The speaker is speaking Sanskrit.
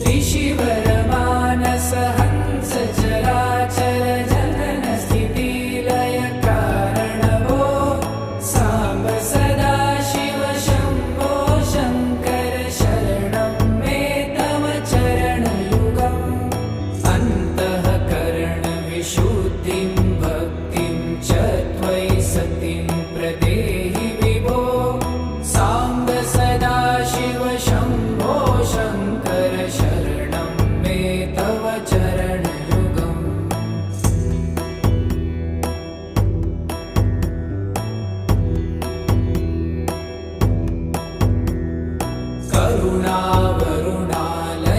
त्रिशिवरमानस हंस चराचर जनन स्थिति लय कारणभो साम्ब सदा शिव शम्भो शङ्कर शरणं मे तव चरणयुगम् अन्तःकरणविशुद्धिं भक्तिं च त्वयि सतिं प्रदेहि विभो साम्ब सदा शिव शम्भो शङ्कर शरणं मे तव चरणयुगम् करुणावरुणालय